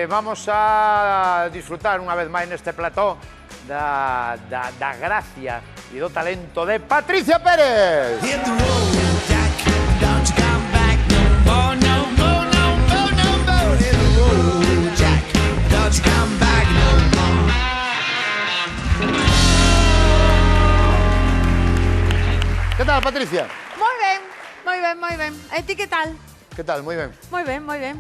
Vamos a disfrutar unha vez máis neste plató da gracia e do talento de Patricia Pérez. Hit the road, Jack. Don't you come back no more, no more, no more, no more. Hit the road, Jack. Don't you come back no more. Que tal, Patricia? Moi ben, moi ben, moi ben. E ti que tal? Que tal? Moi ben. Moi ben, moi ben.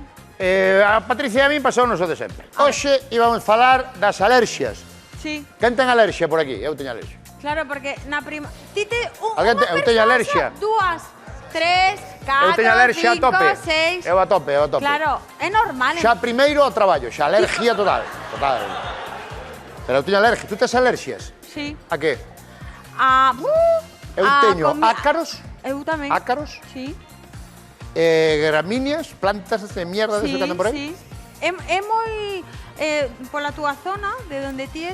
A Patricia e a min pasounos o de sempre. Hoxe íbamos falar das alerxias. Sí, Quen ten alerxia por aquí? Eu teño alerxia. claro, porque na prima... Ti te... Alguén eu teño alerxia. Dúas, tres, Eu teño catro, alerxia a cinco, tope. seis... Eu a tope, eu a tope. Claro, é normal. Xa primeiro ao traballo, xa alergia total. Total. Pero eu teño alergia. Tú tes alerxias? Sí. A que? Eu a teño ácaros. Eu tamén. Ácaros. Sí. Gramíneas, plantas de mierda de Sí, que andan por aí. sí. É moi... pola túa zona, de onde ti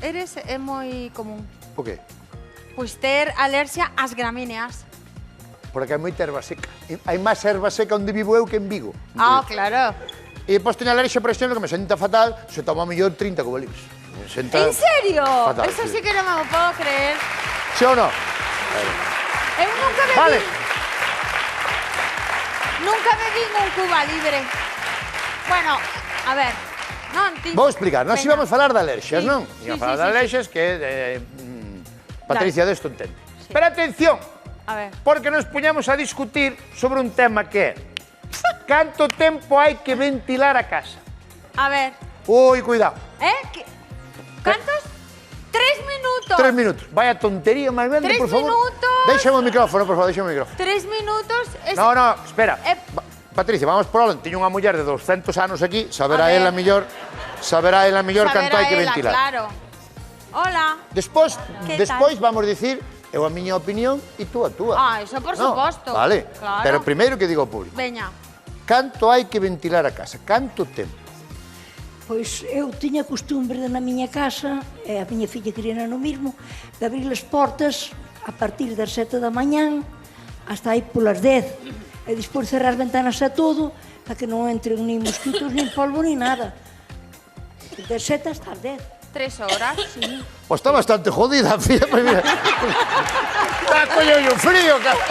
eres, é moi común. O que? Pois ter alerxia ás gramíneas. Porque hai moita erva seca. Hai máis erva seca onde vivo eu que en Vigo. Claro. E depois teño alerxia, por exemplo, que me senta fatal, se toma a mellor 30 cubolibs. Me senta En serio? fatal, Eso sí. sí que non me lo puedo creer. Sí ou non? Eu nunca bebí... Vale. Nunca bebí un Cuba Libre. Bueno, a ver, non ti... Vou explicar. Nós Venga. íbamos a falar de alerxias, Sí, non? sí, Íbamos a falar sí, de sí, alerxias que Patricia desto entende. Sí. Pero atención, A ver, porque nos puñamos a discutir sobre un tema que é canto tempo hai que ventilar a casa. a ver. Ui, cuidado. Cantos? 3 minutos. 3 minutos. Vaya tontería máis grande, 3 por favor. minutos. Déxame o micrófono, por favor, déxame o micrófono. 3 minutos. No, no, espera. Eh. Patricia, vamos por orden. Teño unha muller de 200 anos aquí, saberá A ver. ela mellor canto hai que ventilar. Claro. Hola. Despois Que vamos dicir eu a miña opinión e tú a túa. Eso por No, suposto. Vale, Claro. pero primeiro que digo ao público. Veña. Canto hai que ventilar a casa? Canto tempo? Pois eu tiña costumbre de na miña casa, e a miña filla quería no mismo, de abrir as portas a partir das 7 da mañán hasta aí polas 10. E despois cerrar as ventanas a todo, para que non entren nin mosquitos, nin polvo, nin nada. Das 7 hasta as 10. 3 horas. Sí. Pois está bastante jodida, filla, pues mira. Está coño frío, cara.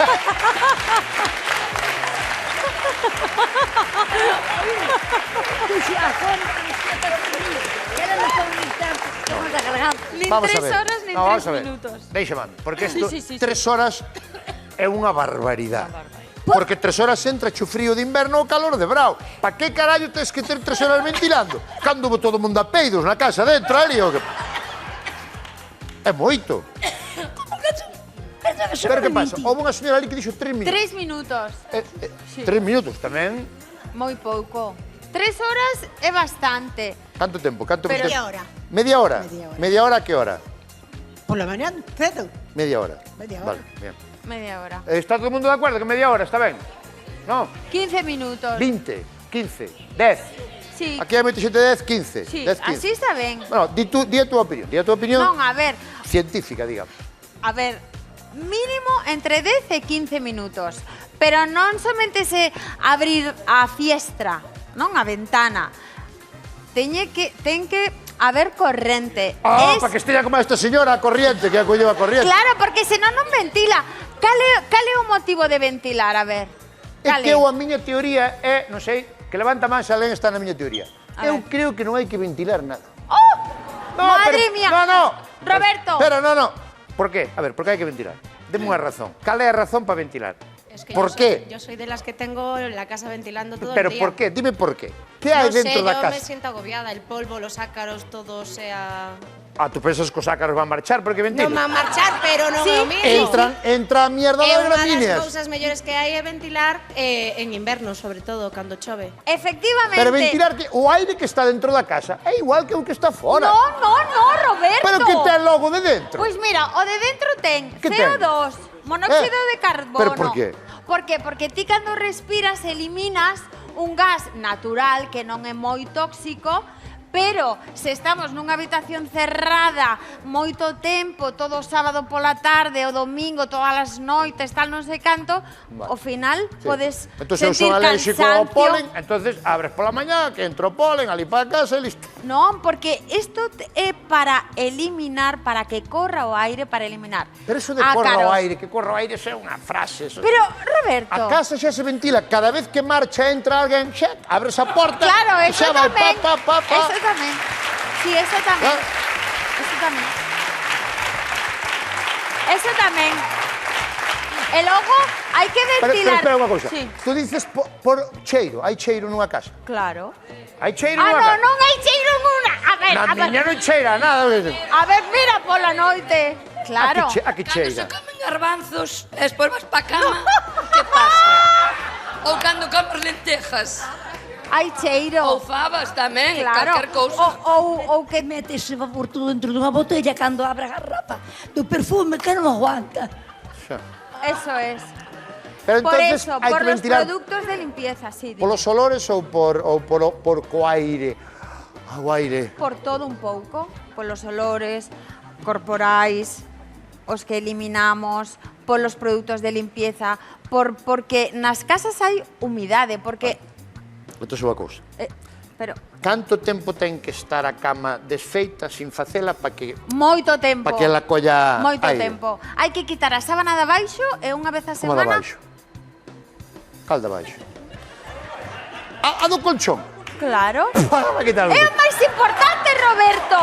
Nin Vamos a 3 ver. horas, nin No, vamos 3 a ver. minutos. Déixame, porque isto, Sí, sí, sí, 3 horas é unha barbaridade. Porque 3 horas entra o frío de inverno ou calor de brao. Pa que carallo tens que ter 3 horas ventilando? Cando vo todo mundo a peidos na casa dentro, ali o que... É moito. Pero que pasa? Houve unha señora ali que dixo 3 minutos. 3 minutos. 3 minutos tamén. Moi pouco. 3 horas é bastante. Canto tempo? Canto Pero- tempo? Media hora. Media hora? Media hora. Media hora a que hora? Por la mañana, cedo. Media hora. Media hora. Vale, bien. Media hora. Está todo o mundo de acordo que media hora está ben? No? 15 minutos. 20, 15, 10. Sí. Aquí hai moita xente 10, 15. Sí, 10, 15. así está ben. Bueno, di a túa opinión. Di a túa opinión Non, a ver, científica, digamos. mínimo entre 10 e 15 minutos. Pero non somente se abrir a fiestra, non a ventana. Ten que haber corrente. Para que esteja como esta señora a corriente, que acolleu a corriente. Claro, porque senón non ventila. Cal é o motivo de ventilar, a ver? É Cal que a miña teoría é, non sei, que levanta man se alguén está na miña teoría. A Eu ver. creo que non hai que ventilar nada. ¡Oh! No, ¡Madre mía! No. Roberto. Espera, no. Por qué? A ver, por qué hai que ventilar? Deme unha razón. Cal é a razón para ventilar? Es que ¿Por qué? Yo soy de las que tengo la casa ventilando todo Pero el día. por qué? Dime por qué. ¿Qué hay dentro de la yo casa? me siento agobiada. El polvo, los ácaros, todo sea... Ah, tú pensas que os ácaros van marchar porque Non ventilan? va a marchar, pero non é o mismo. Entra a mierda das Unha das gramíneas. cousas mellores que hai é ventilar en inverno, sobre todo, cando chove. Efectivamente. Pero ventilar que o aire que está dentro da casa é igual que o que está fora. No, Roberto. Pero que ten logo de dentro? Pois mira, o de dentro ten Que ten? CO2, monóxido de carbono. Pero por qué? Por qué? Porque ti cando respiras eliminas un gas natural que non é moi tóxico, Pero se estamos nunha habitación cerrada moito tempo, todo o sábado pola tarde, o domingo, todas as noites, tal, non sei canto, ao final podes Entón, se eu sentir son alérxico ao cansancio. polen, entonces abres pola mañá, que entra o polen, ali para casa e listo. Non, porque isto é para eliminar, para que corra o aire, para eliminar. Pero eso de ácaros. corra o aire, que corra o aire, é unha frase. Eso. Pero, Roberto... A casa xa se ventila, cada vez que marcha entra alguén, xa, abres a porta, Claro, e eso xa vai tamén. pa. Eso tamén. Sí, eso tamén. Ah. Eso tamén. Eso tamén. E logo hai que Pero ventilar... espera unha cousa, Sí, tú dices por cheiro, hai cheiro nunha casa. claro. Hai cheiro Ah, nunha no, casa. non hai cheiro nunha. Na miña non cheira nada. A ver, mira pola noite. Claro. Aquí Cando se cheira. comen garbanzos e despois vas pa cama, que pasa? Ou cando comes lentejas, Hai cheiro. ou fabas tamén, Claro. calquer cousa. Ou que Mete ese vapor todo dentro dunha botella cando abre a garrafa do perfume que non aguanta. Xa. Eso es. Pero Por entonces eso, hai por que los ventilar productos de limpieza, sí. dime. polos olores ou por co aire. O aire. Por todo un pouco, polos olores corporais, os que eliminamos, polos produtos de limpieza, porque nas casas hai humidade, porque... Entón, unha cousa. Pero Canto tempo ten que estar a cama desfeita sin facela para que moito tempo. pa que ela colla Moito aire? tempo. Hai que quitar a sábana de baixo e unha vez a Como a de semana... baixo? Cal de baixo? A do colchón. Claro. Para quitar É a máis importante, Roberto.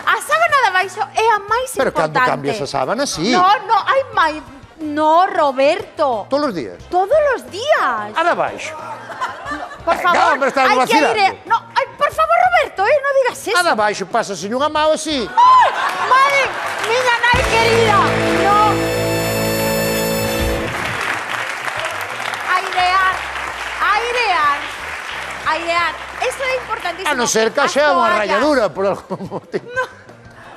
A sábana de baixo é a máis Pero importante. cando cambias a sábana, sí. No, hai máis... No, Roberto. Todos os días. Todos los días. A de baixo. Por Venga, favor, hombre, estás hai que vacilando. aire... No, ay, por favor, Roberto, no digas eso. A de baixo pasa sin unha mao así. ¡Ay! ¡Madre! ¡Miña nai querida! No. Airear. Airear. Airear. Eso é importantísimo. A non ser que As xa unha toallas. ralladura por algún motivo. No.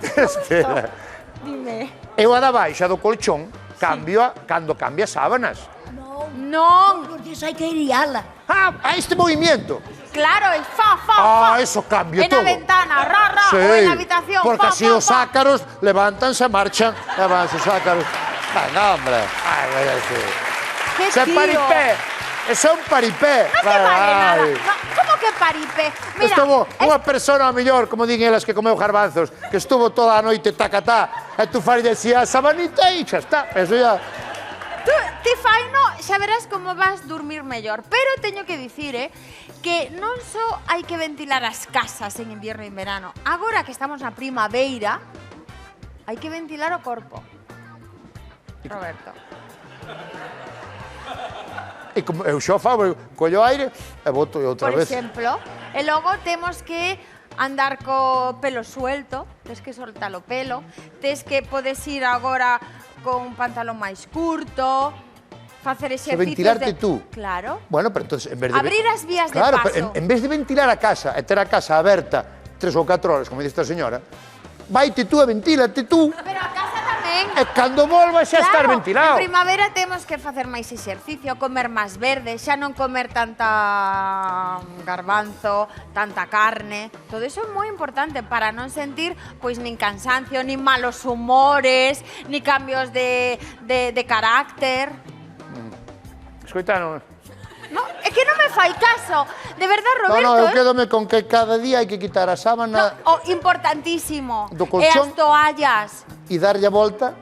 Espera. Dime. Eu a da baixa do colchón cambio cando cambia sábanas. Non. Todos os días hai que aireala. A este movimiento. Claro, el fa. Eso cambia en todo. En la ventana, ra, Sí, o en la habitación, porque fa, así fa, os fa. ácaros levántanse, marchan, levantan os ácaros. Venga, hombre. Ay, ¡Qué Ese tío! paripé. Ese é un paripé. No te vale nada. No, ¿cómo que paripé? Mira, Estuvo unha persona mellor, como din elas, que comeu garbanzos, que estuvo toda a noite tacatá, e tú falle así a sabanita e xa está. Eso ya... ti faino, xa verás como vas dormir mellor. Pero teño que dicir, que non só hai que ventilar as casas en invierno e en verano. Agora que estamos na primavera, hai que ventilar o corpo. Roberto. E como eu xa fago, collo aire e boto outra Por vez. exemplo, e logo temos que andar co pelo suelto, tes que soltar o pelo, tes que podes ir agora con un pantalón máis curto, facer exercicios ventilarte de... tú. Claro. Bueno, pero entonces, en vez de... Abrir as vías de claro, paso. pero en vez de ventilar a casa e ter a casa aberta 3 ou 4 horas, como dice esta señora, vaite tú e ventílate tú, Pero a casa tamén. e cando volvas xa estar ventilado. En primavera temos que facer máis exercicio, comer máis verde, xa non comer tanta garbanzo, tanta carne. Todo iso é moi importante para non sentir pois nin cansancio, nin malos humores, ni cambios de carácter. Escoitaron? No, é que non me fai caso. De verdad, No, Roberto. no, eu quédome con que cada día hai que quitar a sábana Importantísimo. Do E as colchón. toallas. e darlle a volta.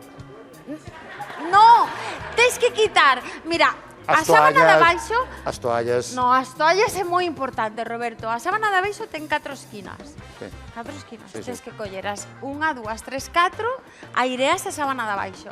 No, tes que quitar. Mira, a sábana de baixo... As toallas. No, as toallas é moi importante, Roberto. A sábana de baixo ten 4 esquinas. Sí. 4 esquinas. Sí, Tens sí. que colleras 1, 2, 3, 4, aireas a sábana de baixo.